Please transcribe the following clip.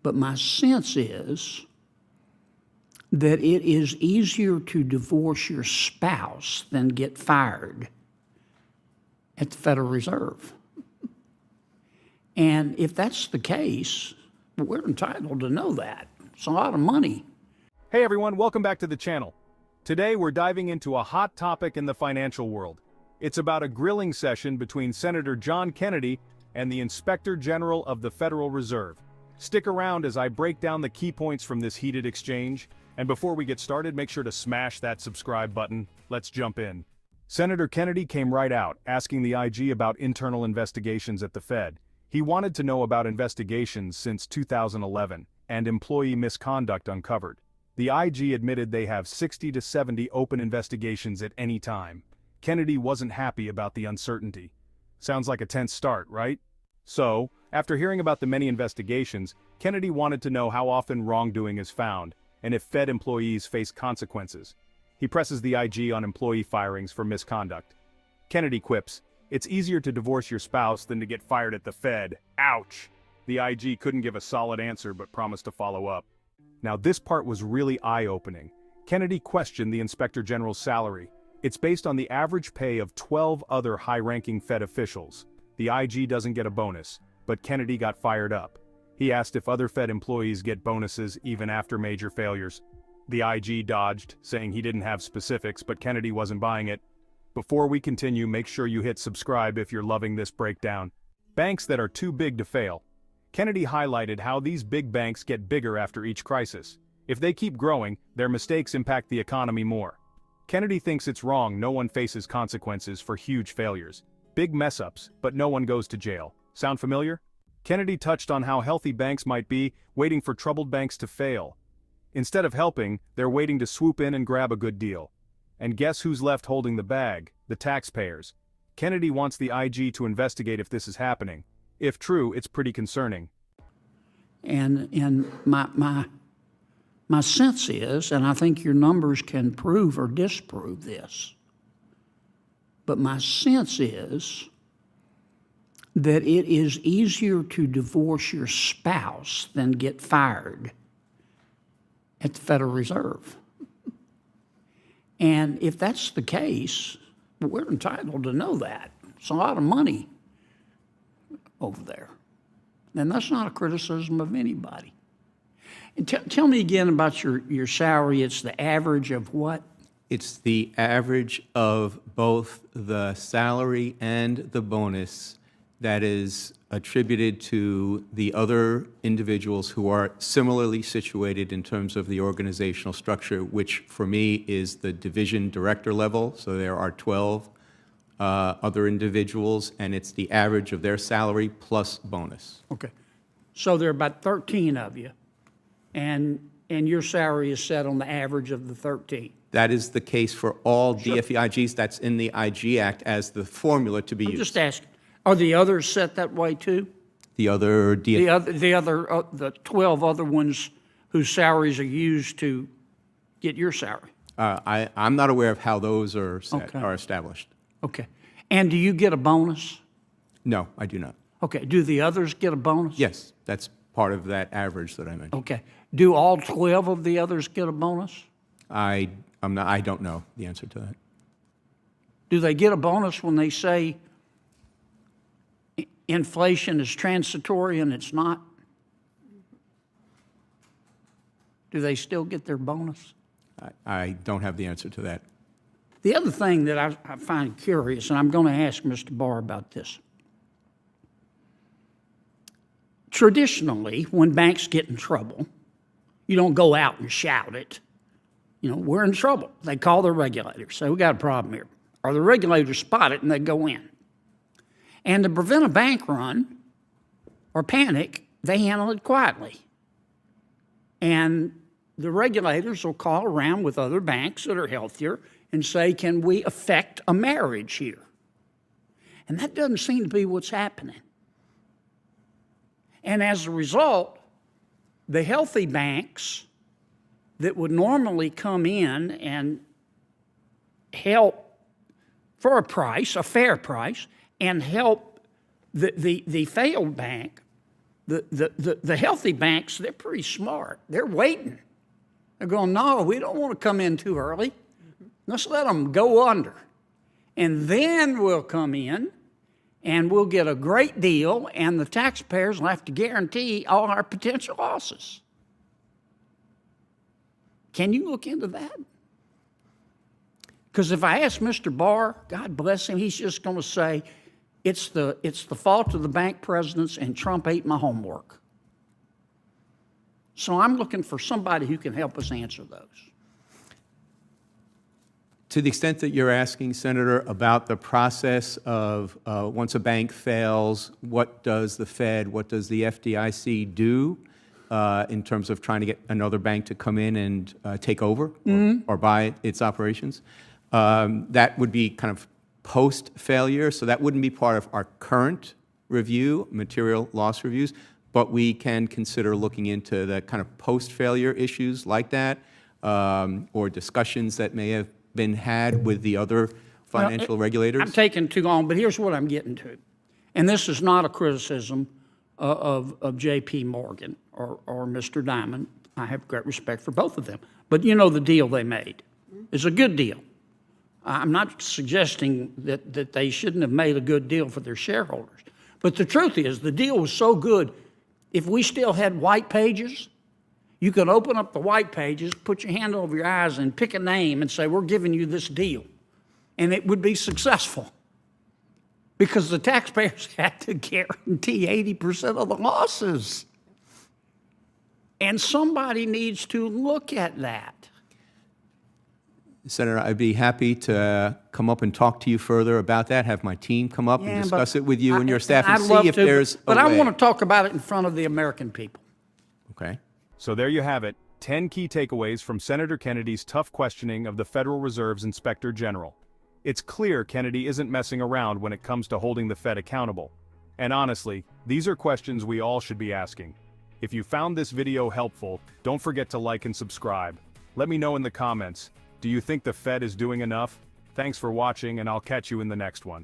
But my sense is that it is easier to divorce your spouse than get fired at the Federal Reserve. And if that's the case, we're entitled to know that. It's a lot of money. Hey everyone, welcome back to the channel. Today we're diving into a hot topic in the financial world. It's about a grilling session between Senator John Kennedy and the Inspector General of the Federal Reserve. Stick around as I break down the key points from this heated exchange. And before we get started, make sure to smash that subscribe button. Let's jump in. Senator Kennedy came right out, asking the IG about internal investigations at the Fed. He wanted to know about investigations since 2011 and employee misconduct uncovered. The IG admitted they have 60 to 70 open investigations at any time. Kennedy wasn't happy about the uncertainty. Sounds like a tense start, right? So, after hearing about the many investigations, Kennedy wanted to know how often wrongdoing is found and if Fed employees face consequences. He presses the IG on employee firings for misconduct. Kennedy quips, "It's easier to divorce your spouse than to get fired at the Fed. Ouch!" The IG couldn't give a solid answer but promised to follow up. Now this part was really eye-opening. Kennedy questioned the Inspector General's salary. It's based on the average pay of 12 other high-ranking Fed officials. The IG doesn't get a bonus, but Kennedy got fired up. He asked if other Fed employees get bonuses even after major failures. The IG dodged, saying he didn't have specifics, but Kennedy wasn't buying it. Before we continue, make sure you hit subscribe if you're loving this breakdown. Banks that are too big to fail. Kennedy highlighted how these big banks get bigger after each crisis. If they keep growing, their mistakes impact the economy more. Kennedy thinks it's wrong no one faces consequences for huge failures. Big mess-ups, but no one goes to jail. Sound familiar? Kennedy touched on how healthy banks might be, waiting for troubled banks to fail. Instead of helping, they're waiting to swoop in and grab a good deal. And guess who's left holding the bag? The taxpayers. Kennedy wants the IG to investigate if this is happening. If true, it's pretty concerning. And my sense is, and I think your numbers can prove or disprove this, but my sense is that it is easier to divorce your spouse than get fired at the Federal Reserve. And if that's the case, we're entitled to know that. It's a lot of money over there. And that's not a criticism of anybody. And tell me again about your salary. It's the average of what? It's the average of both the salary and the bonus that is attributed to the other individuals who are similarly situated in terms of the organizational structure, which for me is the division director level. So there are 12 other individuals, and it's the average of their salary plus bonus. Okay. So there are about 13 of you, and your salary is set on the average of the 13. That is the case for all DFEIGs. That's in the IG Act as the formula to be used. I'm just asking, are the others set that way too? The other The 12 other ones whose salaries are used to get your salary? I'm not aware of how those are set, Okay. are established. Okay. And do you get a bonus? No, I do not. Okay. Do the others get a bonus? Yes, that's part of that average that I mentioned. Okay. Do all 12 of the others get a bonus? I don't know the answer to that. Do they get a bonus when they say inflation is transitory and it's not? Do they still get their bonus? I don't have the answer to that. The other thing that I find curious, and I'm going to ask Mr. Barr about this. Traditionally, when banks get in trouble, you don't go out and shout it. You know, we're in trouble. They call their regulators, say, we got a problem here. Or the regulators spot it and they go in. And to prevent a bank run or panic, they handle it quietly. And the regulators will call around with other banks that are healthier and say, can we affect a marriage here? And that doesn't seem to be what's happening. And as a result, the healthy banks that would normally come in and help for a price, a fair price, and help the failed bank The healthy banks, they're pretty smart. They're waiting. They're going, no, we don't want to come in too early. Let's let them go under. And then we'll come in and we'll get a great deal, and the taxpayers will have to guarantee all our potential losses. Can you look into that? Because if I ask Mr. Barr, God bless him, he's just going to say, it's the fault of the bank presidents and Trump ate my homework. So I'm looking for somebody who can help us answer those. To the extent that you're asking, Senator, about the process of once a bank fails, what does the Fed, what does the FDIC do in terms of trying to get another bank to come in and take over or buy its operations? That would be kind of post-failure, so that wouldn't be part of our current review, material loss reviews, but we can consider looking into the kind of post-failure issues like that, or discussions that may have been had with the other financial regulators. I'm taking too long, but here's what I'm getting to. And this is not a criticism of J.P. Morgan or Mr. Diamond. I have great respect for both of them. But you know the deal they made is a good deal. I'm not suggesting that they shouldn't have made a good deal for their shareholders. But the truth is, the deal was so good, if we still had white pages, you could open up the white pages, put your hand over your eyes, and pick a name and say, we're giving you this deal. And it would be successful. Because the taxpayers had to guarantee 80% of the losses. And somebody needs to look at that. Senator, I'd be happy to come up and talk to you further about that, have my team come up and discuss it with you and your staff and see if there's a way. But I want to talk about it in front of the American people. Okay. So there you have it, 10 key takeaways from Senator Kennedy's tough questioning of the Federal Reserve's Inspector General. It's clear Kennedy isn't messing around when it comes to holding the Fed accountable. And honestly, these are questions we all should be asking. If you found this video helpful, don't forget to like and subscribe. Let me know in the comments, do you think the Fed is doing enough? Thanks for watching, and I'll catch you in the next one.